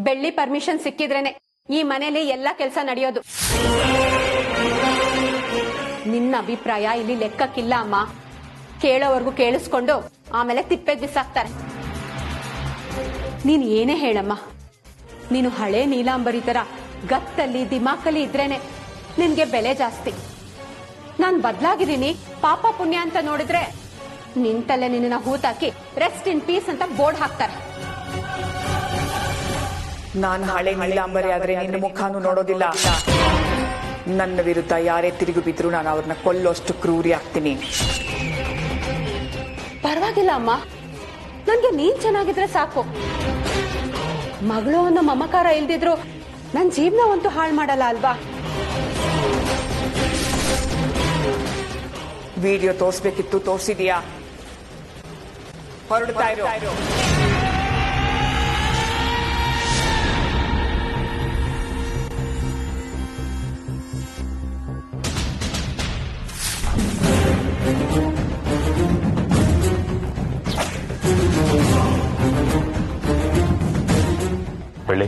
ಬೆಳ್ಳಿ ಪರ್ಮಿಷನ್ ಸಿಕ್ಕಿದ್ರೇನೆ ಈ ಮನೇಲಿ ಎಲ್ಲಾ ಕೆಲಸ ನಡೆಯೋದು. ನಿನ್ನ ಅಭಿಪ್ರಾಯ ಇಲ್ಲಿ ಲೆಕ್ಕಕ್ಕಿಲ್ಲ ಅಮ್ಮ. ಕೇಳೋವರೆಗೂ ಕೇಳಿಸ್ಕೊಂಡು ಆಮೇಲೆ ತಿಪ್ಪೆಗ್ ಬಿಸಾಕ್ತಾರೆ. ನೀನ್ ಏನೇ ಹೇಳಮ್ಮ, ನೀನು ಹಳೆ ನೀಲಾಂಬರಿ ತರ ಗತ್ತಲ್ಲಿ ದಿಮಾಕಲ್ಲಿ ಇದ್ರೇನೆ ನಿನ್ಗೆ ಬೆಲೆ ಜಾಸ್ತಿ. ನಾನ್ ಬದ್ಲಾಗಿದ್ದೀನಿ, ಪಾಪ ಪುಣ್ಯ ಅಂತ ನೋಡಿದ್ರೆ ನಿಂತಲ್ಲೇ ನಿನ್ನ ಹೂತಾಕಿ ರೆಸ್ಟ್ ಇನ್ ಪೀಸ್ ಅಂತ ಬೋರ್ಡ್ ಹಾಕ್ತಾರೆ. ನಾನು ಹಳೆ ನೀಲಾಂಬರಿ ಆದ್ರೆ ನಿನ್ನ ಮುಖಾನು ನೋಡೋದಿಲ್ಲ. ನನ್ನ ವಿರುದ್ಧ ಯಾರೇ ತಿರುಗಿ ಬಿದ್ರು ನಾನು ಅವ್ರನ್ನ ಕೊಲ್ಲೋಷ್ಟು ಕ್ರೂರಿ ಆಗ್ತೀನಿ. ಪರವಾಗಿಲ್ಲ ಅಮ್ಮ, ನನ್ಗೆ ನೀನ್ ಚೆನ್ನಾಗಿದ್ರೆ ಸಾಕು. ಮಗಳು ಅನ್ನೋ ಮಮಕಾರ ಇಲ್ದಿದ್ರು ನನ್ ಜೀವನ ಅಂತೂ ಹಾಳು ಮಾಡಲ್ಲ ಅಲ್ವಾ? ವಿಡಿಯೋ ತೋರ್ಸ್ಬೇಕಿತ್ತು, ತೋರ್ಸಿದ್ಯಾ? ಹೊರಡ್ತಾ ಇರೋ. ಬೆಳ್ಳಿ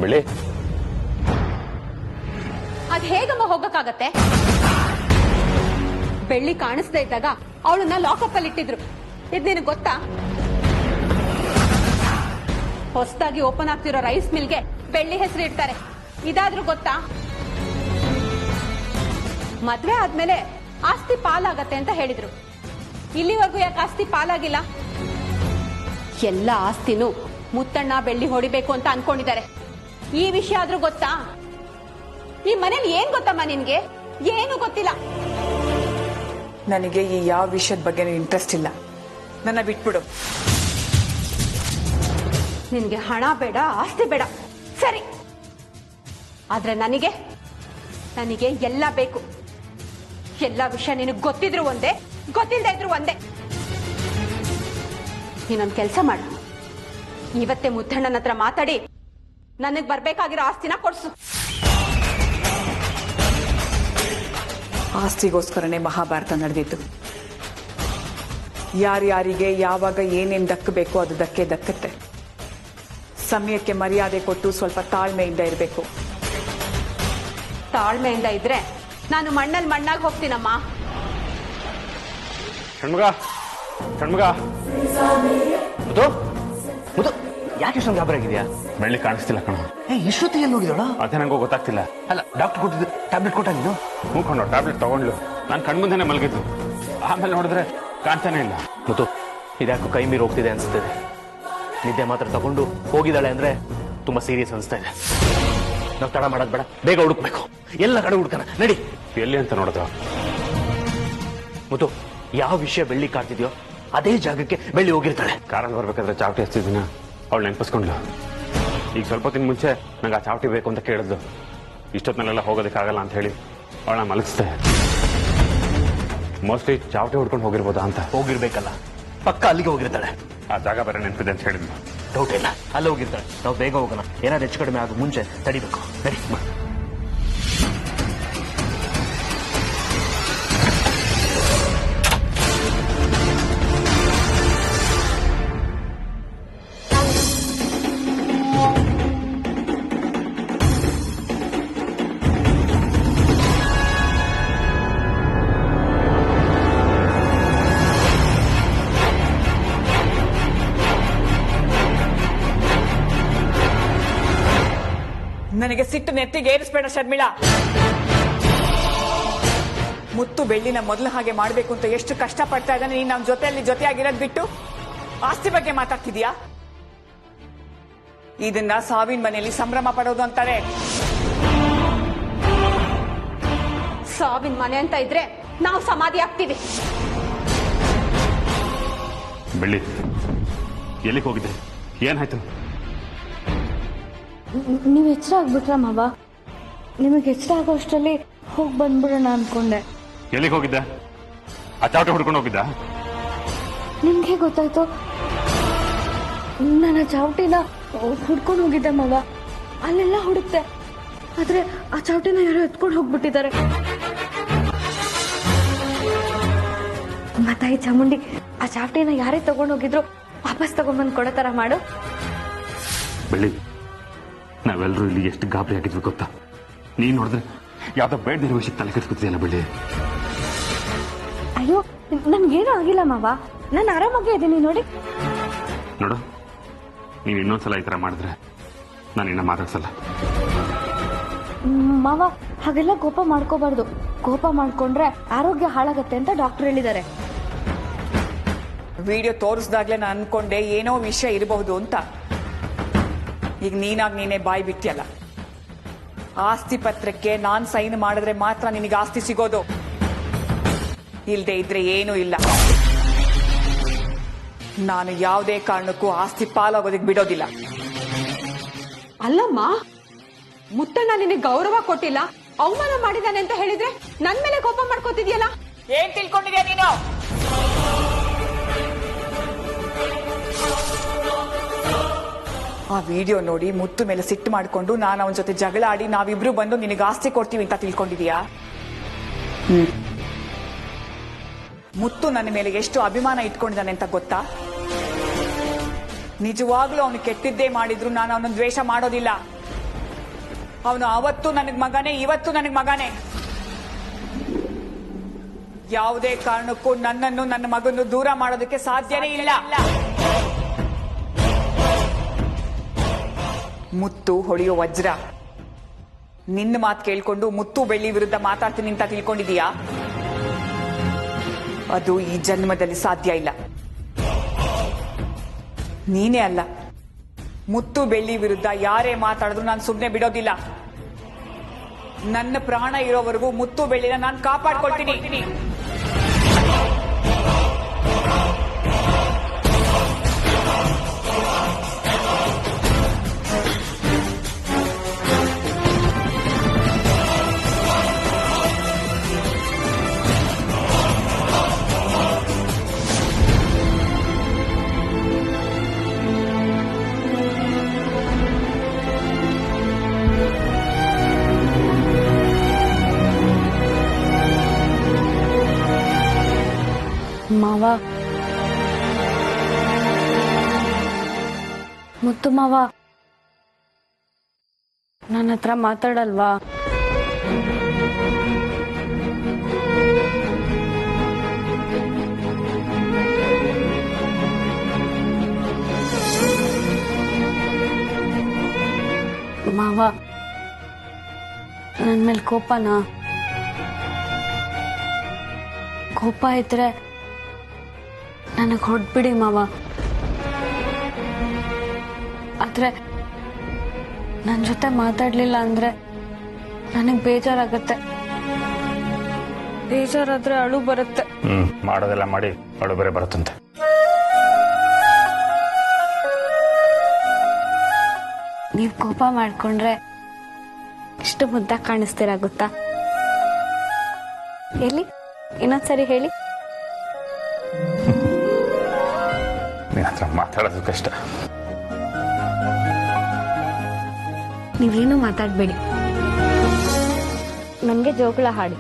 ಬೆಳ್ಳಿ, ಅದ್ ಹೇಗಮ್ಮ ಹೋಗಕ್ಕಾಗತ್ತೆ? ಬೆಳ್ಳಿ ಕಾಣಿಸ್ತಾ ಇದ್ದಾಗ ಅವಳನ್ನ ಲಾಕಪ್ ಅಲ್ಲಿ ಇಟ್ಟಿದ್ರು. ಇದ್ ನಿನಗೆ ಗೊತ್ತಾ? ಹೊಸದಾಗಿ ಓಪನ್ ಆಗ್ತಿರೋ ರೈಸ್ ಮಿಲ್ಗೆ ಬೆಳ್ಳಿ ಹೆಸರು ಇಡ್ತಾರೆ. ಇದಾದ್ರೂ ಗೊತ್ತಾ? ಮದ್ವೆ ಆದ್ಮೇಲೆ ಆಸ್ತಿ ಪಾಲಾಗತ್ತೆ ಅಂತ ಹೇಳಿದ್ರು. ಇಲ್ಲಿವರೆಗೂ ಯಾಕೆ ಆಸ್ತಿ ಪಾಲಾಗಿಲ್ಲ? ಎಲ್ಲ ಆಸ್ತಿನೂ ಮುತ್ತಣ್ಣ ಬೆಳ್ಳಿ ಹೊಡಿಬೇಕು ಅಂತ ಅನ್ಕೊಂಡಿದ್ದಾರೆ. ಈ ವಿಷಯ ಆದ್ರೂ ಗೊತ್ತಾ? ಈ ಮನೇಲಿ ಏನ್ ಗೊತ್ತಮ್ಮ ನಿನ್ಗೆ? ಏನು ಗೊತ್ತಿಲ್ಲ. ನನಗೆ ಈ ಯಾವ ವಿಷಯದ ಬಗ್ಗೆ ಇಂಟ್ರೆಸ್ಟ್ ಇಲ್ಲ. ನನ್ನ ಬಿಟ್ಬಿಡು. ನಿನ್ಗೆ ಹಣ ಬೇಡ, ಆಸ್ತಿ ಬೇಡ, ಸರಿ. ಆದ್ರೆ ನನಗೆ ಎಲ್ಲ ಬೇಕು. ಎಲ್ಲ ವಿಷಯ ನಿನಗೆ ಗೊತ್ತಿದ್ರು ಒಂದೇ, ಗೊತ್ತಿಲ್ಲದೆ ಇದ್ರು ಒಂದೇ. ನೀನೊಂದು ಕೆಲಸ ಮಾಡು, ಇವತ್ತೇ ಮುತ್ತಣ್ಣನ ಹತ್ರ ಮಾತಾಡಿ ನನಗ್ ಬರ್ಬೇಕಾಗಿರೋ ಆಸ್ತಿನ ಕೊಡ್ಸು. ಆಸ್ತಿಗೋಸ್ಕರನೇ ಮಹಾಭಾರತ ನಡೆದಿತ್ತು. ಯಾರ್ಯಾರಿಗೆ ಯಾವಾಗ ಏನೇನ್ ದಕ್ಕಬೇಕು ಅದು ದಕ್ಕತ್ತೆ. ಸಮಯಕ್ಕೆ ಮರ್ಯಾದೆ ಕೊಟ್ಟು ಸ್ವಲ್ಪ ತಾಳ್ಮೆಯಿಂದ ಇರಬೇಕು. ತಾಳ್ಮೆಯಿಂದ ಇದ್ರೆ ನಾನು ಮಣ್ಣಲ್ಲಿ ಮಣ್ಣಾಗಿ ಹೋಗ್ತೀನಮ್ಮ. ಷಣ್ಮುಗ ಮುದು ಮುದು, ಯಾಕೆ ಇಷ್ಟೊಂದು ಗಾಬರಿ ಆಗಿದ್ಯಾ? ಬೆಳ್ಳಿ ಕಾಣಿಸ್ತಿಲ್ಲ ಕಣ. ಇಷ್ಟೊತ್ತಿಗೆ ಎಲ್ಲಿ ಹೋಗಿದಳ? ಅದೇ ನಂಗೂ ಗೊತ್ತಾಗ್ತಿಲ್ಲ. ಅಲ್ಲ, ಡಾಕ್ಟರ್ ಕೊಟ್ಟಿದ್ದು ಟ್ಯಾಬ್ಲೆಟ್ ಕೊಟ್ಟ ನೀನು? ಮೂಕೊಂಡು ಟ್ಯಾಬ್ಲೆಟ್ ತಗೊಂಡ್ಲು. ನಾನು ಕಣ್ಮುಂದೆನೆ ಮಲಗಿದ್ದು. ಆಮೇಲೆ ನೋಡಿದ್ರೆ ಕಾಣ್ತಾನೆ ಇಲ್ಲ. ಮುತ್ತು, ಇದ್ಯಾಕೋ ಕೈ ಮೀರಿ ಹೋಗ್ತಿದೆ ಅನ್ಸುತ್ತದೆ. ನಿದ್ದೆ ಮಾತ್ರ ತಗೊಂಡು ಹೋಗಿದ್ದಾಳೆ ಅಂದ್ರೆ ತುಂಬಾ ಸೀರಿಯಸ್ ಅನಿಸ್ತಾ ಇದೆ. ನಾವು ತಡ ಮಾಡೋದ್ ಬೇಡ, ಬೇಗ ಹುಡುಕ್ಬೇಕು. ಎಲ್ಲ ಕಡೆ ಹುಡುಕನ, ನಡಿ. ಎಲ್ಲಿ ಅಂತ ನೋಡಿದ್ರು? ಮುತ್ತು, ಯಾವ ವಿಷಯ ಬೆಳ್ಳಿ ಕಾಡ್ತಿದ್ಯೋ ಅದೇ ಜಾಗಕ್ಕೆ ಬೆಳ್ಳಿ ಹೋಗಿರ್ತಾಳೆ. ಕಾರಲ್ಲಿ ಬರ್ಬೇಕಾದ್ರೆ ಚಾವಟಿ ಹಚ್ತಿದ್ದೀನ, ಅವಳು ನೆನಪಿಸ್ಕೊಂಡ್ಲು. ಈಗ ಸ್ವಲ್ಪ ದಿನ ಮುಂಚೆ ನಂಗೆ ಆ ಚಾವಟಿ ಬೇಕು ಅಂತ ಕೇಳಿದ್ಲು. ಇಷ್ಟೊತ್ತಿನಲ್ಲೆಲ್ಲ ಹೋಗೋದಕ್ಕಾಗಲ್ಲ ಅಂತ ಹೇಳಿ ಅವಳನ್ನ ಮಲಗಿಸ್ದೆ. ಮೋಸ್ಟ್ಲಿ ಚಾವಟಿ ಹುಡ್ಕೊಂಡು ಹೋಗಿರ್ಬೋದಾ ಅಂತ. ಹೋಗಿರ್ಬೇಕಲ್ಲ, ಪಕ್ಕ ಅಲ್ಲಿಗೆ ಹೋಗಿರ್ತಾಳೆ. ಆ ಜಾಗ ಬೇರೆ ನೆನಪಿದೆ ಅಂತ ಹೇಳಿದ್ಲು. ಡೌಟ್ ಇಲ್ಲ, ಅಲ್ಲೇ ಹೋಗಿರ್ತಾಳೆ. ನಾವು ಬೇಗ ಹೋಗೋಣ. ಏನಾದ್ರು ಹೆಚ್ಚು ಕಡಿಮೆ ಆಗೋ ಮುಂಚೆ ತಡಿಬೇಕು. ನಡಿ. ನನಗೆ ಸಿಟ್ಟು ನೆತ್ತಿಗೆ ಏರಿಸ್ಬೇಡ ಶರ್ಮಿಳಾ. ಮುತ್ತು ಬೆಳ್ಳಿನ ಮೊದಲು ಹಾಗೆ ಮಾಡ್ಬೇಕು ಅಂತ ಎಷ್ಟು ಕಷ್ಟ ಪಡ್ತಾ ಇದ್ದಾನೆ. ನೀನ್ ನಮ್ಮ ಜೊತೆಯಾಗಿರೋದ್ ಬಿಟ್ಟು ಆಸ್ತಿ ಬಗ್ಗೆ ಮಾತಾಡ್ತಿದ್ಯಾ? ಇದನ್ನ ಸಾವಿನ ಮನೆಯಲ್ಲಿ ಸಂಭ್ರಮ ಪಡೋದು ಅಂತಾರೆ. ಸಾವಿನ ಮನೆ ಅಂತ ಇದ್ರೆ ನಾವು ಸಮಾಧಿ ಆಗ್ತೀವಿ. ಬೆಳ್ಳಿ, ಎಲ್ಲಿಗೆ ಹೋಗಿದ್ದೆ? ಏನಾಯ್ತು? ನೀವು ಎಚ್ಚರ ಆಗ್ಬಿಟ್ರ ಮಾವ? ನಿಮಗೆ ಎಚ್ಚರ ಆಗೋ ಅಷ್ಟರಲ್ಲಿ ಹೋಗಿ ಬಂದ್ಬಿಡೋಣ ಅನ್ಕೊಂಡೆ. ಎಲ್ಲಿಗೆ ಹೋಗಿದ್ದೆ? ಆ ಚಾವಟಿ ಹುಡ್ಕೊಂಡು ಹೋಗಿದ್ದ? ನಿಮ್ಗೆ ಗೊತ್ತಾಯ್ತು? ನಾನು ಆ ಚಾವಟಿನ ಹುಡ್ಕೊಂಡು ಹೋಗಿದ್ದೆ ಮಾವ. ಅಲ್ಲೆಲ್ಲ ಹುಡುಕ್ತೆ, ಆದ್ರೆ ಆ ಚಾವಟಿನ ಯಾರೋ ಎತ್ಕೊಂಡು ಹೋಗ್ಬಿಟ್ಟಿದ್ದಾರೆ. ತಾಯಿ ಚಾಮುಂಡಿ, ಆ ಚಾವಟಿನ ಯಾರೇ ತಗೊಂಡೋಗಿದ್ರು ವಾಪಸ್ ತಗೊಂಡ್ಬಂದು ಕೊಡೋ ತರ ಮಾಡು. ಬೆಳ್ಳಿ, ನಾವೆಲ್ಲರೂ ಇಲ್ಲಿ ಎಷ್ಟು ಗಾಬರಿ ಆಗಿದ್ವಿ ಗೊತ್ತಾ? ನೀನ್ ನೋಡಿದ್ರೆ ಯಾವ್ದೋ ಬೇಡದಿರೋ ವಿಷಯಕ್ಕೆ ತಲೆ ಕೆಡಿಸ್ಕೊತಿದೆಯಲ್ಲ ಬೆಳ್ಳಿ. ಅಯ್ಯೋ ನನ್ಗೇನು ಆಗಿಲ್ಲ ಮಾವ, ನಾನು ಆರಾಮಾಗೇ ಇದ್ದೀನಿ ನೋಡಿ. ನೋಡು, ನೀನು ಇನ್ನೊಂದ್ಸಲ ಈ ಥರ ಮಾಡಿದ್ರೆ ನಾನು ಇನ್ನ ಮಾತಾಡ್ಸಲ್ಲ. ಮಾವ ಹಾಗೆಲ್ಲ ಕೋಪ ಮಾಡ್ಕೋಬಾರ್ದು. ಕೋಪ ಮಾಡ್ಕೊಂಡ್ರೆ ಆರೋಗ್ಯ ಹಾಳಾಗತ್ತೆ ಅಂತ ಡಾಕ್ಟರ್ ಹೇಳಿದ್ದಾರೆ. ವಿಡಿಯೋ ತೋರಿಸ್ದಾಗ್ಲೇ ನಾನು ಅನ್ಕೊಂಡೆ ಏನೋ ವಿಷಯ ಇರಬಹುದು ಅಂತ. ಈಗ ನೀನೇ ಬಾಯಿ ಬಿಟ್ಟಿಯಲ್ಲ. ಆಸ್ತಿ ಪತ್ರಕ್ಕೆ ನಾನ್ ಸೈನ್ ಮಾಡಿದ್ರೆ ಮಾತ್ರ ನಿನಗೆ ಆಸ್ತಿ ಸಿಗೋದು, ಇಲ್ದೇ ಇದ್ರೆ ಏನೂ ಇಲ್ಲ. ನಾನು ಯಾವುದೇ ಕಾರಣಕ್ಕೂ ಆಸ್ತಿ ಪಾಲಾಗೋದಕ್ಕೆ ಬಿಡೋದಿಲ್ಲ. ಅಲ್ಲಮ್ಮ, ಮುತ್ತಣ್ಣ ನಿನಗೆ ಗೌರವ ಕೊಟ್ಟಿಲ್ಲ, ಅವಮಾನ ಮಾಡಿದಾನೆ ಅಂತ ಹೇಳಿದ್ರೆ ನನ್ ಮೇಲೆ ಕೋಪ ಮಾಡ್ಕೋತಿದ್ಯಲ್ಲ. ಏನ್ ತಿಳ್ಕೊಂಡಿದ್ಯಾ ನೀನು? ಆ ವಿಡಿಯೋ ನೋಡಿ ಮುತ್ತು ಮೇಲೆ ಸಿಟ್ಟು ಮಾಡ್ಕೊಂಡು ನಾನು ಅವನ ಜೊತೆ ಜಗಳ ಆಡಿ ನಾವಿಬ್ರು ಬಂದು ನಿನಗೆ ಆಸ್ತಿ ಕೊಡ್ತೀವಿ ಅಂತ ತಿಳ್ಕೊಂಡಿದೀಯಾ? ಮುತ್ತು ನನ್ನ ಮೇಲೆ ಎಷ್ಟು ಅಭಿಮಾನ ಇಟ್ಕೊಂಡಿದ್ದಾನೆ ಅಂತ ಗೊತ್ತಾ? ನಿಜವಾಗ್ಲೂ ಅವನು ಕೆಟ್ಟಿದ್ದೇ ಮಾಡಿದ್ರು ನಾನು ಅವನ ದ್ವೇಷ ಮಾಡೋದಿಲ್ಲ. ಅವನು ಅವತ್ತು ನನಗ್ ಮಗನೇ, ಇವತ್ತು ನನಗ್ ಮಗನೇ. ಯಾವುದೇ ಕಾರಣಕ್ಕೂ ನನ್ನನ್ನು ನನ್ನ ಮಗನ್ನು ದೂರ ಮಾಡೋದಕ್ಕೆ ಸಾಧ್ಯನೇ ಇಲ್ಲ. ಮುತ್ತು ಹೊಳೆಯೋ ವಜ್ರ. ನಿನ್ನ ಮಾತು ಕೇಳ್ಕೊಂಡು ಮುತ್ತು ಬೆಳ್ಳಿ ವಿರುದ್ಧ ಮಾತಾಡ್ತೀನಿ ಅಂತ ತಿಳ್ಕೊಂಡಿದೀಯಾ? ಅದು ಈ ಜನ್ಮದಲ್ಲಿ ಸಾಧ್ಯ ಇಲ್ಲ. ನೀನೇ ಅಲ್ಲ, ಮುತ್ತು ಬೆಳ್ಳಿ ವಿರುದ್ಧ ಯಾರೇ ಮಾತಾಡಿದ್ರು ನಾನು ಸುಮ್ಮನೆ ಬಿಡೋದಿಲ್ಲ. ನನ್ನ ಪ್ರಾಣ ಇರೋವರೆಗೂ ಮುತ್ತು ಬೆಳ್ಳಿನ ನಾನು ಕಾಪಾಡ್ಕೊಳ್ತೀನಿ. ಮಾವ, ಮುತ್ತು ಮಾವ ನನ್ನ ಹತ್ರ ಮಾತಾಡಲ್ವಾ? ಮಾವ ನನ್ನ ಮೇಲೆ ಕೋಪನಾ? ಕೋಪ ಇದ್ರೆ ನನಗೆ ಹೊಡ್ಬಿಡಿ ಮಾವ. ಆದ್ರೆ ನನ್ನ ಜೊತೆ ಮಾತಾಡ್ಲಿಲ್ಲ ಅಂದ್ರೆ ನನಗೆ ಬೇಜಾರಾಗತ್ತೆ. ಬೇಜಾರಾದ್ರೆ ಅಳು ಬರುತ್ತೆ. ಮಾಡೋದೆಲ್ಲ ಮಾಡಿ ಅಳು ಬೇರೆ ಬರುತ್ತಂತೆ. ನೀವು ಕೋಪ ಮಾಡ್ಕೊಂಡ್ರೆ ಎಷ್ಟು ಮುದ್ದಾಗಿ ಕಾಣಿಸ್ತೀರಾ ಗೊತ್ತಾ? ಎಲ್ಲಿ ಇನ್ನೊಂದ್ಸರಿ ಹೇಳಿ. ನಿನ್ನ ಹತ್ರ ಮಾತಾಡೋದು ಕಷ್ಟ. ನೀವೇನು ಮಾತಾಡ್ಬೇಡಿ, ನನಗೆ ಜೋಗುಳ ಹಾಡಿ.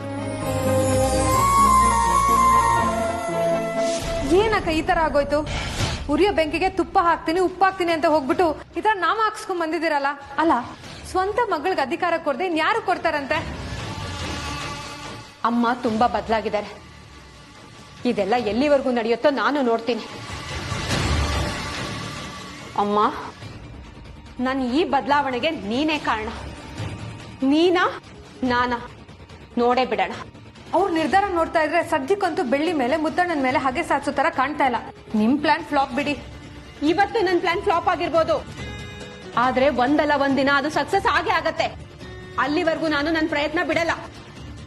ಏನಕ್ಕ ಈ ತರ ಆಗೋಯ್ತು? ಉರಿಯೋ ಬೆಂಕಿಗೆ ತುಪ್ಪ ಹಾಕ್ತೀನಿ, ಉಪ್ಪು ಹಾಕ್ತೀನಿ ಅಂತ ಹೋಗ್ಬಿಟ್ಟು ಈ ತರ ನಾಮ ಹಾಕ್ಸ್ಕೊಂಡ್ ಬಂದಿದ್ದೀರಲ್ಲ. ಅಲ್ಲ, ಸ್ವಂತ ಮಗಳಿಗೆ ಅಧಿಕಾರ ಕೊಡದೆ ಇನ್ಯಾರು ಕೊಡ್ತಾರಂತೆ? ಅಮ್ಮ ತುಂಬಾ ಬದಲಾಗಿದ್ದಾರೆ. ಇದೆಲ್ಲ ಎಲ್ಲಿವರೆಗೂ ನಡೆಯುತ್ತೋ ನಾನು ನೋಡ್ತೀನಿ. ಅಮ್ಮ, ನನ್ನ ಈ ಬದಲಾವಣೆಗೆ ನೀನೇ ಕಾರಣ. ನೀನಾ ನಾನಾ ನೋಡೇ ಬಿಡೋಣ. ಅವ್ರ ನಿರ್ಧಾರ ನೋಡ್ತಾ ಇದ್ರೆ ಸದ್ಯಕ್ಕಂತೂ ಬೆಳ್ಳಿ ಮೇಲೆ ಮುದ್ದಣ್ಣನ ಮೇಲೆ ಹಾಗೆ ಸಾಧಿಸೋ ತರ ಕಾಣ್ತಾ ಇಲ್ಲ. ನಿಮ್ ಪ್ಲಾನ್ ಫ್ಲಾಪ್ ಬಿಡಿ. ಇವತ್ತು ನನ್ನ ಪ್ಲಾನ್ ಫ್ಲಾಪ್ ಆಗಿರ್ಬೋದು, ಆದ್ರೆ ಒಂದಲ್ಲ ಒಂದಿನ ಅದು ಸಕ್ಸಸ್ ಆಗೇ ಆಗತ್ತೆ. ಅಲ್ಲಿವರೆಗೂ ನಾನು ನನ್ನ ಪ್ರಯತ್ನ ಬಿಡಲ್ಲ.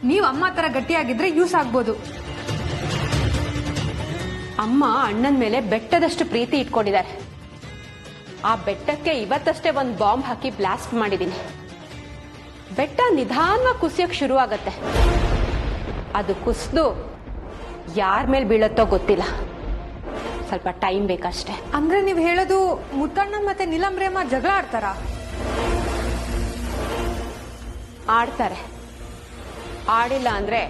ನೀವ್ ಅಮ್ಮ ತರ ಗಟ್ಟಿಯಾಗಿದ್ರೆ ಯೂಸ್ ಆಗ್ಬೋದು. ಅಮ್ಮ ಅಣ್ಣನ ಮೇಲೆ ಬೆಟ್ಟದಷ್ಟು ಪ್ರೀತಿ ಇಟ್ಕೊಂಡಿದ್ದಾರೆ. ಆ ಬೆಟ್ಟಕ್ಕೆ ಇವತ್ತಷ್ಟೇ ಒಂದು ಬಾಂಬ್ ಹಾಕಿ ಬ್ಲಾಸ್ಟ್ ಮಾಡಿದ್ದೀನಿ. ಬೆಟ್ಟ ನಿಧಾನವಾಗಿ ಕುಸಿಯಕ್ಕೆ ಶುರು ಆಗತ್ತೆ. ಅದು ಕುಸಿದು ಯಾರ ಮೇಲೆ ಬೀಳತ್ತೋ ಗೊತ್ತಿಲ್ಲ. ಸ್ವಲ್ಪ ಟೈಮ್ ಬೇಕಷ್ಟೇ. ಅಂದ್ರೆ ನೀವ್ ಹೇಳೋದು ಮುತ್ತಣ್ಣ ಮತ್ತೆ ನೀಲಂಬ್ರೇಮ ಜಗಳ ಆಡ್ತಾರಾ? ಆಡ್ತಾರೆ. ಆಡಿಲ್ಲ ಅಂದ್ರೆ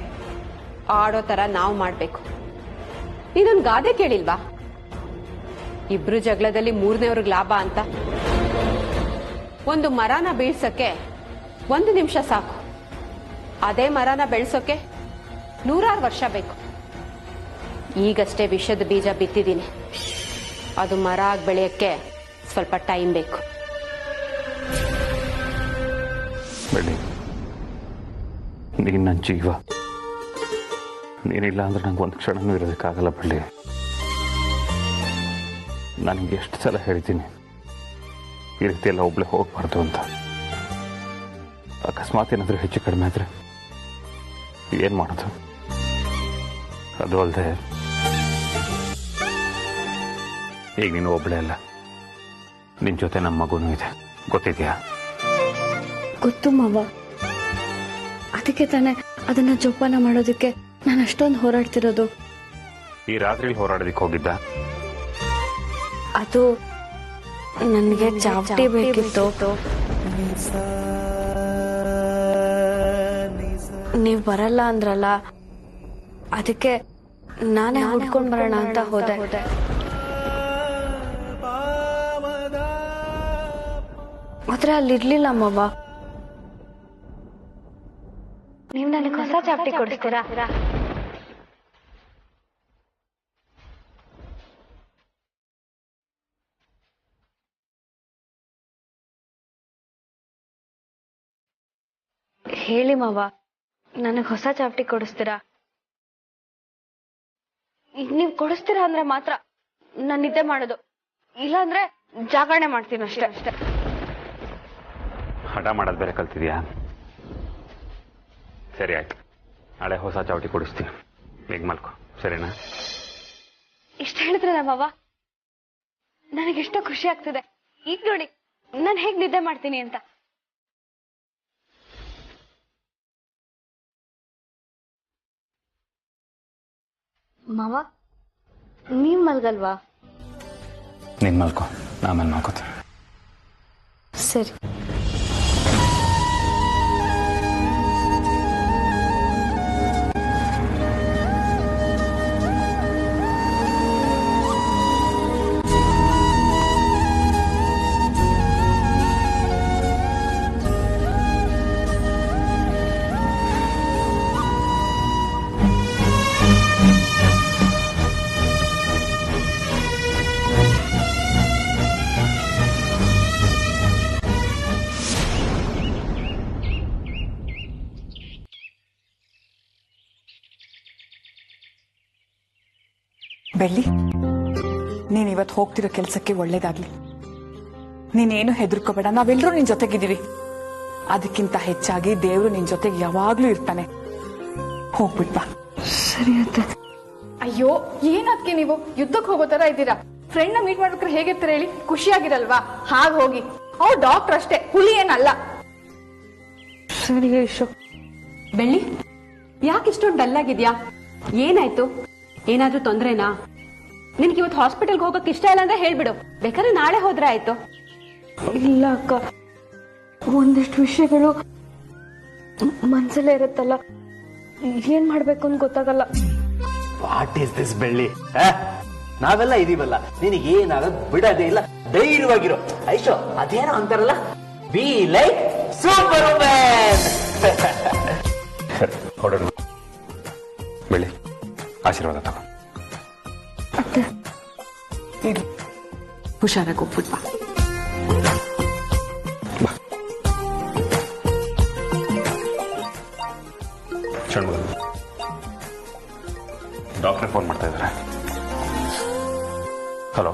ಆಡೋ ತರ ನಾವು ಮಾಡ್ಬೇಕು. ನೀನೊಂದು ಗಾದೆ ಕೇಳಿಲ್ವಾ? ಇಬ್ರು ಜಗಳದಲ್ಲಿ ಮೂರನೇವ್ರಿಗೆ ಲಾಭ ಅಂತ. ಒಂದು ಮರನ ಬೀಳ್ಸಕ್ಕೆ 1 ನಿಮಿಷ ಸಾಕು. ಅದೇ ಮರನ ಬೆಳೆಸೋಕೆ 100 ವರ್ಷ ಬೇಕು. ಈಗಷ್ಟೇ ವಿಷದ ಬೀಜ ಬಿತ್ತಿದ್ದೀನಿ. ಅದು ಮರ ಆಗಿ ಬೆಳೆಯಕ್ಕೆ ಸ್ವಲ್ಪ ಟೈಮ್ ಬೇಕು. ಬೆಳ್ಳಿ, ನೀನು ನನ್ನ ಜೀವ. ನೀನಿಲ್ಲ ಅಂದ್ರೆ ನಂಗೆ ಒಂದು ಕ್ಷಣನೂ ಇರೋದಕ್ಕಾಗಲ್ಲ ಬೆಳ್ಳಿ. ನನಗೆ ಎಷ್ಟು ಸಲ ಹೇಳ್ತೀನಿ ಈ ರೀತಿ ಎಲ್ಲ ಒಬ್ಳೆ ಹೋಗ್ಬಾರ್ದು ಅಂತ. ಅಕಸ್ಮಾತ್ ಏನಾದರೂ ಹೆಚ್ಚು ಕಡಿಮೆ ಆದರೆ ಏನು ಮಾಡೋದು? ಅದು ಅಲ್ಲದೆ ಈಗ ನೀನು ಒಬ್ಳೆ ಅಲ್ಲ, ನಿನ್ನ ಜೊತೆ ನಮ್ಮ ಮಗುನೂ ಇದೆ, ಗೊತ್ತಿದೆಯಾ? ಗೊತ್ತು ಮಾವ. ಅದಕ್ಕೆ ತಾನೇ ಅದನ್ನ ಜೋಪಾನ ಮಾಡೋದಕ್ಕೆ ನಾನು ಅಷ್ಟೊಂದು ಹೋರಾಡ್ತಿರೋದು. ಈ ರಾತ್ರಿ ಹೋರಾಡೋದಕ್ಕೆ ಹೋಗಿದ್ದ? ಅದು ನನಗೆ ಚಾವಟಿ ಬೇಕಿತ್ತು. ನೀವು ಬರಲ್ಲ ಅಂದ್ರಲ್ಲ, ಅದಕ್ಕೆ ನಾನೇ ಹುಡ್ಕೊಂಡ್ ಬರೋಣ ಅಂತ ಹೋದೆ. ಆದ್ರೆ ಅಲ್ಲಿರ್ಲಿಲ್ಲ ಮಾವ. ನೀವು ನನಗೆ ಹೊಸ ಚಾವಟಿ ಕೊಡಿಸ್ತೀರಾ? ಹೇಳಿ ಮಾವ, ನನಗೆ ಹೊಸ ಚಾವಟಿ ಕೊಡಿಸ್ತೀರಾ? ಈಗ ನೀವು ಕೊಡಿಸ್ತೀರಾ ಅಂದ್ರೆ ಮಾತ್ರ ನಾನು ನಿದ್ದೆ ಮಾಡೋದು, ಇಲ್ಲಾಂದ್ರೆ ಜಾಗರಣೆ ಮಾಡ್ತೀನಿ ಅಷ್ಟೇ. ಹಠ ಮಾಡೋದು ಬೇರೆ ಕಲ್ತಿದ್ಯಾ? ಸರಿ ಆಯ್ತು, ನಾಳೆ ಹೊಸ ಚಾವಟಿ ಕೊಡಿಸ್ತೀನಿ. ಈಗ ಮಲ್ಕೊ, ಸರಿನಾ? ಇಷ್ಟ ಹೇಳಿದ್ರಲ್ಲ ಮಾವ, ನನಗೆಷ್ಟೋ ಖುಷಿ ಆಗ್ತಿದೆ. ಈಗ ನೋಡಿ ನಾನು ಹೇಗ್ ನಿದ್ದೆ ಮಾಡ್ತೀನಿ ಅಂತ. ಮಾವ, ನೀವ್ ಮಲ್ಗಲ್ವಾ? ನೀನು ಮಲ್ಕೊ, ಆಮೇಲೆ ಮಲ್ಕೋತೀನಿ. ಸರಿ. ಬೆಳ್ಳಿ, ನೀನ್ ಇವತ್ತು ಹೋಗ್ತಿರೋ ಕೆಲ್ಸಕ್ಕೆ ಒಳ್ಳೇದಾಗ್ಲಿ. ನೀನೇನು ಹೆದರ್ಕೋಬೇಡ, ನಾವೆಲ್ಲರೂ ನಿನ್ ಜೊತೆಗಿದ್ದೀವಿ. ಅದಕ್ಕಿಂತ ಹೆಚ್ಚಾಗಿ ದೇವ್ರು ನಿನ್ ಜೊತೆಗೆ ಯಾವಾಗ್ಲೂ ಇರ್ತಾನೆ. ಹೋಗ್ಬಿಟ್ಬಾ. ಸರಿ ಅತ್ತೆ. ಅಯ್ಯೋ, ಏನದ್ಕೆ ನೀವು ಯುದ್ಧಕ್ಕೆ ಹೋಗೋ ತರ ಇದ್ದೀರಾ? ಫ್ರೆಂಡ್ ನ ಮೀಟ್ ಮಾಡ್ಬೇಕಾದ್ರೆ ಹೇಗಿರ್ತೀರ ಹೇಳಿ? ಖುಷಿಯಾಗಿರಲ್ವಾ? ಹಾಗೆ ಹೋಗಿ. ಅವ್ರು ಡಾಕ್ಟರ್ ಅಷ್ಟೇ, ಹುಲಿ ಏನಲ್ಲ. ಸರಿ ಯಶು. ಬೆಳ್ಳಿ, ಯಾಕೆ ಇಷ್ಟೊಂದು ಡಲ್ ಆಗಿದ್ಯಾ? ಏನಾಯ್ತು? ಏನಾದ್ರೂ ತೊಂದ್ರೆನಾ? ನಿನ್ಗೆ ಇವತ್ತು ಹಾಸ್ಪಿಟಲ್ಗೆ ಹೋಗಕ್ ಇಷ್ಟ ಇಲ್ಲ ಅಂದ್ರೆ ಹೇಳ್ಬಿಡು, ಬೇಕಾದ್ರೆ ನಾಳೆ ಹೋದ್ರೆ ಆಯ್ತು. ಇಲ್ಲ ಅಕ್ಕ, ಒಂದಿಷ್ಟು ವಿಷಯಗಳು ಮನ್ಸಲ್ಲೇ ಇರುತ್ತಲ್ಲ, ಏನ್ ಮಾಡ್ಬೇಕು ಅಂತ ಗೊತ್ತಾಗಲ್ಲ. ವಾಟ್ ಈಸ್ ದಿಸ್ ಬೆಳ್ಳಿ? ನಾವೆಲ್ಲ ಇದೀವಲ್ಲ, ನಿನಗೆ ಏನಾಗೋದು ಬಿಡೋದೇ ಇಲ್ಲ. ಧೈರ್ಯವಾಗಿರೋ ಐಶೋ. ಅದೇನೋ ಅಂತಾರಲ್ಲ, ಬಿ ಲೈಕ್ ಸೂಪರ್ ವುಮೆನ್. ಹೊರಡು ಬೆಳ್ಳಿ, ಆಶೀರ್ವಾದ ತಗೋ. ಹುಷಾರಾಗಿ ಹೋಗ್ಬಿಟ್ಬಾ. ಕ್ಷಣಗಳು ಡಾಕ್ಟರ್ ಫೋನ್ ಮಾಡ್ತಾ ಇದ್ದಾರೆ. ಹಲೋ,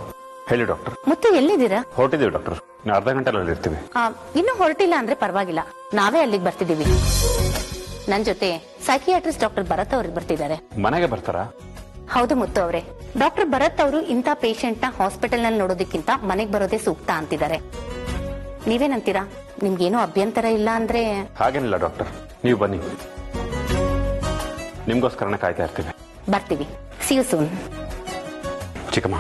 ಹೇಳಿ ಡಾಕ್ಟರ್. ಮತ್ತೆ ಎಲ್ಲಿದ್ದೀರಾ? ಹೊರಟಿದ್ದೀವಿ ಡಾಕ್ಟರ್, ಇನ್ನು ಅರ್ಧ ಗಂಟೆನಲ್ಲಿ ಇರ್ತೀವಿ. ಇನ್ನು ಹೊರಟಿಲ್ಲ ಅಂದ್ರೆ ಪರವಾಗಿಲ್ಲ, ನಾವೇ ಅಲ್ಲಿಗೆ ಬರ್ತಿದೀವಿ. ನನ್ ಜೊತೆ ಸೈಕಿಯಾಟ್ರಿಸ್ಟ್ ಡಾಕ್ಟರ್ ಭರತ್ ಅವ್ರು ಬರ್ತಿದ್ದಾರೆ. ಮನೆಗೆ ಬರ್ತಾರಾ? ಹೌದು ಮುತ್ತು ಅವರೇ, ಡಾಕ್ಟರ್ ಭರತ್ ಅವರು ಇಂಥ ಪೇಷಂಟ್ ನ ಹಾಸ್ಪಿಟಲ್ ನಲ್ಲಿ ನೋಡೋದಕ್ಕಿಂತ ಮನೆಗೆ ಬರೋದೇ ಸೂಕ್ತ ಅಂತಿದ್ದಾರೆ. ನೀವೇನಂತೀರಾ? ನಿಮ್ಗೇನು ಅಭ್ಯಂತರ ಇಲ್ಲ ಅಂದ್ರೆ? ಹಾಗೇನಿಲ್ಲ ಡಾಕ್ಟರ್, ನೀವು ಬನ್ನಿ, ನಿಮ್ಗೋಸ್ಕರನೇ ಕಾಯ್ತಾ ಇರ್ತೀವಿ. ಬರ್ತೀವಿ. See you soon. ಚಿಕ್ಕಮ್ಮ,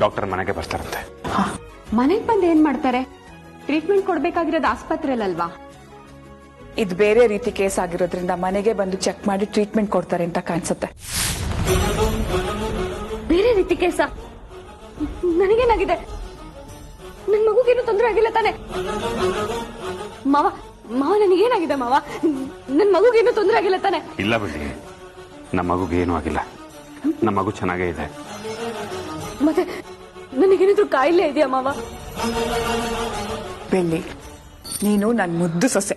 ಡಾಕ್ಟರ್ ಮನೆಗೆ ಬರ್ತಾರಂತೆ. ಮನೆಗ್ ಬಂದು ಏನ್ ಮಾಡ್ತಾರೆ? ಟ್ರೀಟ್ಮೆಂಟ್ ಕೊಡ್ಬೇಕಾಗಿರೋದು ಆಸ್ಪತ್ರೆಯಲ್ವಾ? ಇದು ಬೇರೆ ರೀತಿ ಕೇಸ್ ಆಗಿರೋದ್ರಿಂದ ಮನೆಗೆ ಬಂದು ಚೆಕ್ ಮಾಡಿ ಟ್ರೀಟ್ಮೆಂಟ್ ಕೊಡ್ತಾರೆ ಅಂತ ಕಾಣಿಸುತ್ತೆ. ಬೇರೆ ರೀತಿ ಕೇಸ? ನನಗೇನಾಗಿದೆ? ನನ್ ಮಗುಗೇನು ತೊಂದರೆ ಆಗಿಲ್ಲ ತಾನೆ? ಮಾವ ಮಾವ ನನಗೇನಾಗಿದೆ ಮಾವ? ನನ್ ಮಗುಗೇನು ತೊಂದರೆ ಆಗಿಲ್ಲ ತಾನೆ? ಇಲ್ಲ ಬಿಡಿ, ನಮ್ಮ ಮಗುಗೆ ಏನೂ ಆಗಿಲ್ಲ. ನಮ್ಮ ಮಗು ಚೆನ್ನಾಗೇ ಇದೆ. ಮತ್ತೆ ನನಗೇನಿದ್ರು ಕಾಯಿಲೆ ಇದೆಯಾ ಮಾವ? ಬೆಳ್ಳಿ, ನೀನು ನನ್ ಮುದ್ದು ಸೊಸೆ,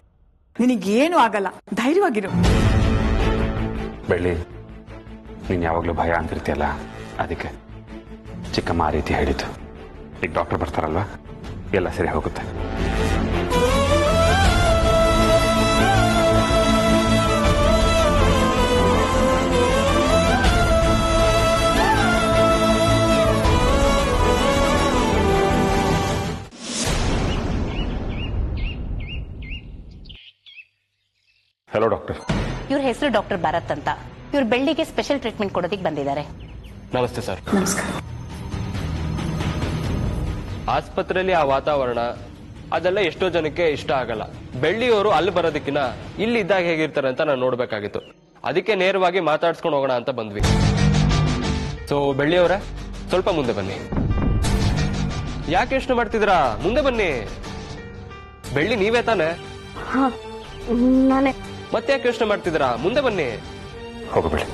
ನಿನಗೇನು ಆಗಲ್ಲ, ಧೈರ್ಯವಾಗಿರು. ಬೆಳ್ಳಿ, ನೀನ್ ಯಾವಾಗ್ಲೂ ಭಯ ಅಂತಿರ್ತೀಯಲ್ಲ, ಅದಕ್ಕೆ ಚಿಕ್ಕಮ್ಮ ಆ ರೀತಿ ಹೇಳಿದ್ದು. ಈಗ ಡಾಕ್ಟರ್ ಬರ್ತಾರಲ್ವಾ, ಎಲ್ಲ ಸರಿ ಹೋಗುತ್ತೆ. Hello doctor. ಇವ್ರ ಹೆಸರು ಡಾಕ್ಟರ್ ಭರತ್ ಅಂತ. ಇವ್ರ ಬೆಳ್ಳಿಗೆ ಸ್ಪೆಷಲ್ ಟ್ರೀಟ್ಮೆಂಟ್ ಕೊಡೋದಕ್ಕೆ ಬಂದಿದ್ದಾರೆ. ನಮಸ್ತೆ ಸರ್. ನಮಸ್ಕಾರ. ಆಸ್ಪತ್ರೆಯಲ್ಲಿ ಆ ವಾತಾವರಣ ಅದೆಲ್ಲ ಎಷ್ಟೋ ಜನಕ್ಕೆ ಇಷ್ಟ ಆಗಲ್ಲ. ಬೆಳ್ಳಿಯವರು ಅಲ್ಲಿ ಬರೋದಕ್ಕಿಂತ ಇಲ್ಲಿ ಇದ್ದಾಗ ಹೇಗಿರ್ತಾರೆ ಅಂತ ನಾನು ನೋಡ್ಬೇಕಾಗಿತ್ತು. ಅದಕ್ಕೆ ನೇರವಾಗಿ ಮಾತಾಡ್ಸ್ಕೊಂಡು ಹೋಗೋಣ ಅಂತ ಬಂದ್ವಿ. ಸೊ ಬೆಳ್ಳಿಯವರೇ, ಸ್ವಲ್ಪ ಮುಂದೆ ಬನ್ನಿ. ಯಾಕೆ ಯೋಚನೆ ಮಾಡ್ತಿದ್ದೀರಾ? ಮುಂದೆ ಬನ್ನಿ. ಬೆಳ್ಳಿ ನೀವೇ ತಾನೆ? ನಾನೇ. ಮತ್ತೆ ಯಾಕೆ ಯೋಚನೆ ಮಾಡ್ತಿದ್ದೀರಾ? ಮುಂದೆ ಬನ್ನಿ. ಹೋಗಬೇಡಿ.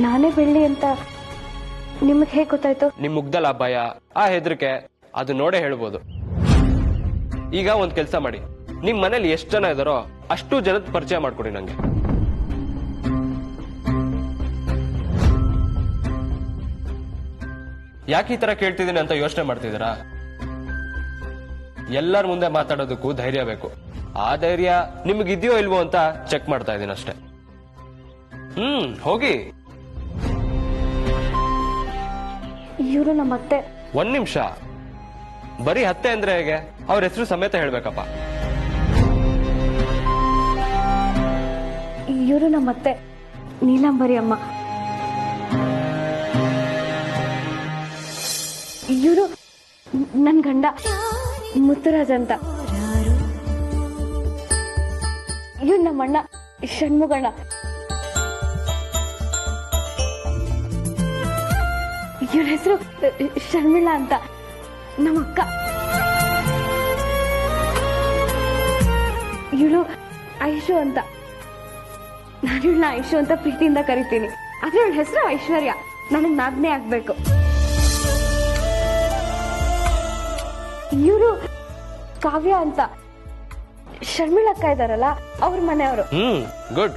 ನಾನೇ ಬೆಳ್ಳಿ ಅಂತ ನಿಮಗೆ ಹೇಗೆ ಗೊತ್ತಾಯ್ತು? ನಿಮ್ ಮುಗ್ದಲ್ಲ ಭಯ, ಆ ಹೆದರಿಕೆ, ಅದು ನೋಡೇ ಹೇಳ್ಬೋದು. ಈಗ ಒಂದ್ ಕೆಲ್ಸ ಮಾಡಿ, ನಿಮ್ ಮನೇಲಿ ಎಷ್ಟು ಜನ ಇದಾರೋ ಅಷ್ಟು ಜನದ ಪರಿಚಯ ಮಾಡ್ಕೊಡಿ ನಂಗೆ. ಯಾಕೆ ಈ ತರ ಕೇಳ್ತಿದ್ದೀನಿ ಅಂತ ಯೋಚನೆ ಮಾಡ್ತಿದ್ದೀರಾ? ಎಲ್ಲರ ಮುಂದೆ ಮಾತಾಡೋದಕ್ಕೂ ಧೈರ್ಯ ಬೇಕು. ಆ ಧೈರ್ಯ ನಿಮಗಿದ್ಯೋ ಇಲ್ವೋ ಅಂತ ಚೆಕ್ ಮಾಡ್ತಾ ಇದ್ದೀನಿ ಅಷ್ಟೇ. ಹೋಗಿ. ಇವರು ನಮ್ಮ ಅತ್ತೆ. ಒಂದ್ ನಿಮಿಷ, ಬರೀ ಅತ್ತೆ ಅಂದ್ರೆ ಹೇಗೆ? ಅವ್ರ ಹೆಸರು ಸಮೇತ ಹೇಳ್ಬೇಕಪ್ಪ. ಇವರು ನಮ್ಮ ಅತ್ತೆ ನೀಲಾಂಬರಿ ಅಮ್ಮ. ಇವರು ನನ್ ಗಂಡ ಮುತ್ತುರಾಜ್ ಅಂತ. ಇವ್ರು ನಮ್ಮಣ್ಣ ಷಣ್ಮುಗಣ್ಣ. ಇವ್ರ ಹೆಸರು ಶರ್ಮಿಳಾ ಅಂತ. ನಮ್ಮ ಅಕ್ಕ. ಇವಳು ಐಶು ಅಂತ. ನಾನು ಇವಳನ್ನ ಐಶು ಅಂತ ಪ್ರೀತಿಯಿಂದ ಕರಿತೀನಿ, ಆದ್ರೆ ಇವಳ ಹೆಸರು ಐಶ್ವರ್ಯ. ನನಗ್ ನಾದ್ನೇ ಆಗ್ಬೇಕು. ಇವರು ಕಾವ್ಯ ಅಂತ. ಶರ್ಮಿಳಕ್ಕ ಇದಾರಲ್ಲ, ಅವ್ರ ಮನೆಯವರು. ಗುಡ್.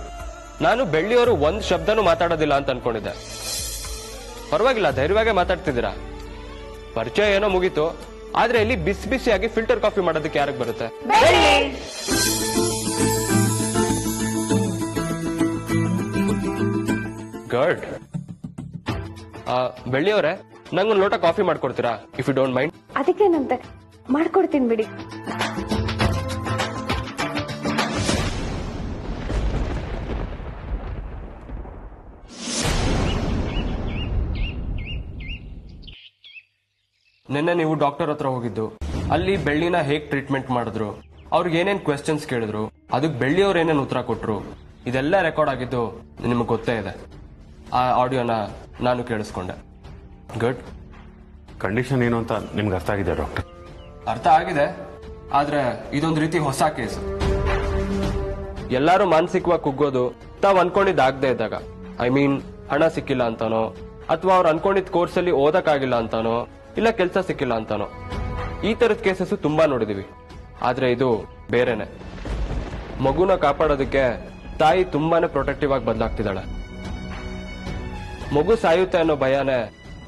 ನಾನು ಬೆಳ್ಳಿಯವರು ಒಂದ್ ಶಬ್ದನೂ ಮಾತಾಡೋದಿಲ್ಲ ಅಂತ ಅನ್ಕೊಂಡಿದ್ದೆ. ಪರವಾಗಿಲ್ಲ, ಧೈರ್ಯವಾಗಿ ಮಾತಾಡ್ತಿದ್ದೀರಾ. ಪರಿಚಯ ಏನೋ ಮುಗೀತು, ಆದ್ರೆ ಇಲ್ಲಿ ಬಿಸಿ ಬಿಸಿಯಾಗಿ ಫಿಲ್ಟರ್ ಕಾಫಿ ಮಾಡೋದಕ್ಕೆ ಯಾರಿಗೆ ಬರುತ್ತೆ? ಗುಡ್. ಬೆಳ್ಳಿಯವರೇ, ನಂಗೊಂದು ಲೋಟ ಕಾಫಿ ಮಾಡ್ಕೊಡ್ತೀರಾ, ಇಫ್ ಯು ಡೋಂಟ್ ಮೈಂಡ್? ಅದಕ್ಕೇನಂತೆ, ಮಾಡ್ಕೊಡ್ತೀನಿ ಬಿಡಿ. ನಿನ್ನೆ ನೀವು ಡಾಕ್ಟರ್ ಹತ್ರ ಹೋಗಿದ್ದು, ಅಲ್ಲಿ ಬೆಳ್ಳಿನ ಹೇಗ್ ಟ್ರೀಟ್ಮೆಂಟ್ ಮಾಡಿದ್ರು, ಅವ್ರಿಗೆ ಏನೇನ್ ಕ್ವೆಶ್ಚನ್ಸ್ ಕೇಳಿದ್ರು, ಅದಕ್ಕೆ ಬೆಳ್ಳಿಯವ್ರು ಏನೇನು ಉತ್ತರ ಕೊಟ್ರು, ಇದೆಲ್ಲ ರೆಕಾರ್ಡ್ ಆಗಿದ್ದು ನಿಮ್ಗೆ ಗೊತ್ತೇ ಇದೆ. ಆ ಆಡಿಯೋನ ನಾನು ಕೇಳಿಸ್ಕೊಂಡೆ. ಗುಡ್. ಕಂಡೀಷನ್ ಏನು ಅಂತ ನಿಮ್ಗೆ ಅರ್ಥ ಆಗಿದೆ ಡಾಕ್ಟರ್? ಅರ್ಥ ಆಗಿದೆ, ಆದ್ರೆ ಇದೊಂದು ರೀತಿ ಹೊಸ ಕೇಸ್. ಎಲ್ಲಾರು ಮಾನಸಿಕವಾಗಿ ಕುಗ್ಗೋದು ತಾವ್ ಅನ್ಕೊಂಡಿದ್ದಾಗದೆ ಇದ್ದಾಗ. ಐ ಮೀನ್, ಹಣ ಸಿಕ್ಕಿಲ್ಲ ಅಂತಾನೋ, ಅಥವಾ ಅವ್ರು ಅನ್ಕೊಂಡಿದ್ ಕೋರ್ಸ್ ಅಲ್ಲಿ ಓದಕ್ಕಾಗಿಲ್ಲ ಅಂತಾನೋ, ಇಲ್ಲ ಕೆಲಸ ಸಿಕ್ಕಿಲ್ಲ ಅಂತಾನೋ. ಈ ತರದ ಕೇಸಸ್ ತುಂಬಾ ನೋಡಿದೀವಿ. ಆದ್ರೆ ಇದು ಬೇರೆನೆ. ಮಗುನ ಕಾಪಾಡೋದಕ್ಕೆ ತಾಯಿ ತುಂಬಾನೇ ಪ್ರೊಟೆಕ್ಟಿವ್ ಆಗಿ ಬದಲಾಗ್ತಿದ್ದಾಳೆ. ಮಗು ಸಾಯುತ್ತೆ ಅನ್ನೋ ಭಯನೇ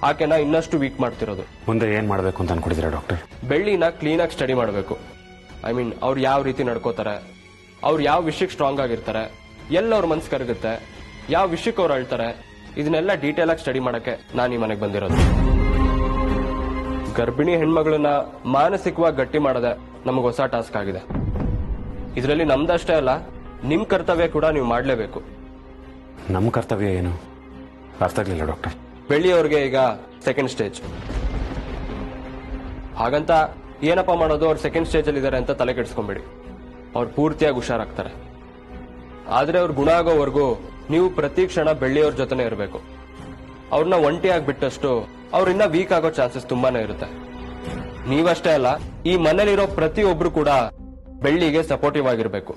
ಆಕೆನ ಇನ್ನಷ್ಟು ವೀಕ್ ಮಾಡ್ತಿರೋದು. ಮುಂದೆ ಏನ್ ಮಾಡ್ಬೇಕು ಅಂತ ಅನ್ಕೊಂಡಿದ್ದೀರಾ ಡಾಕ್ಟರ್? ಬೆಳ್ಳಿನ ಕ್ಲೀನ್ ಆಗಿ ಸ್ಟಡಿ ಮಾಡಬೇಕು. ಐ ಮೀನ್, ಅವ್ರು ಯಾವ ರೀತಿ ನಡ್ಕೋತಾರೆ, ಅವ್ರು ಯಾವ ವಿಷಯಕ್ಕೆ ಸ್ಟ್ರಾಂಗ್ ಆಗಿರ್ತಾರೆ, ಎಲ್ಲ ಅವ್ರ ಮನ್ಸು ಕರಗುತ್ತೆ, ಯಾವ ವಿಷಯಕ್ಕೆ ಅವ್ರು ಅಳ್ತಾರೆ, ಇದನ್ನೆಲ್ಲ ಡೀಟೇಲ್ ಆಗಿ ಸ್ಟಡಿ ಮಾಡಕ್ಕೆ ನಾನು ಈ ಮನೆಗೆ ಬಂದಿರೋದು. ಗರ್ಭಿಣಿ ಹೆಣ್ಮಗಳನ್ನ ಮಾನಸಿಕವಾಗಿ ಗಟ್ಟಿ ಮಾಡೋದೆ ನಮಗೆ ಹೊಸ ಟಾಸ್ಕ್ ಆಗಿದೆ. ಇದರಲ್ಲಿ ನಮ್ದಷ್ಟೇ ಅಲ್ಲ, ನಿಮ್ ಕರ್ತವ್ಯ ಕೂಡ ನೀವು ಮಾಡಲೇಬೇಕು. ನಮ್ಮ ಕರ್ತವ್ಯ ಏನು? ಅರ್ಥ ಆಗ್ಲಿಲ್ಲ ಡಾಕ್ಟರ್. ಬೆಳ್ಳಿಯವ್ರಿಗೆ ಈಗ ಸೆಕೆಂಡ್ ಸ್ಟೇಜ್. ಹಾಗಂತ ಏನಪ್ಪಾ ಮಾಡೋದು, ಅವ್ರು ಸೆಕೆಂಡ್ ಸ್ಟೇಜ್ ಅಲ್ಲಿ ಇದಾರೆ ಅಂತ ತಲೆ ಕೆಡಿಸ್ಕೊಂಬೇಡಿ. ಅವ್ರು ಪೂರ್ತಿಯಾಗಿ ಹುಷಾರಾಗ್ತಾರೆ. ಆದ್ರೆ ಅವ್ರು ಗುಣ ಆಗೋವರೆಗೂ ನೀವು ಪ್ರತಿ ಕ್ಷಣ ಬೆಳ್ಳಿಯವ್ರ ಜೊತೆನೆ ಇರಬೇಕು. ಅವ್ರನ್ನ ಒಂಟಿಯಾಗಿ ಬಿಟ್ಟಷ್ಟು ಅವ್ರಿಂದ ವೀಕ್ ಆಗೋ ಚಾನ್ಸಸ್ ತುಂಬಾನೇ ಇರುತ್ತೆ. ನೀವಷ್ಟೇ ಅಲ್ಲ, ಈ ಮನೇಲಿರೋ ಪ್ರತಿಯೊಬ್ರು ಕೂಡ ಬೆಳ್ಳಿಗೆ ಸಪೋರ್ಟಿವ್ ಆಗಿರ್ಬೇಕು.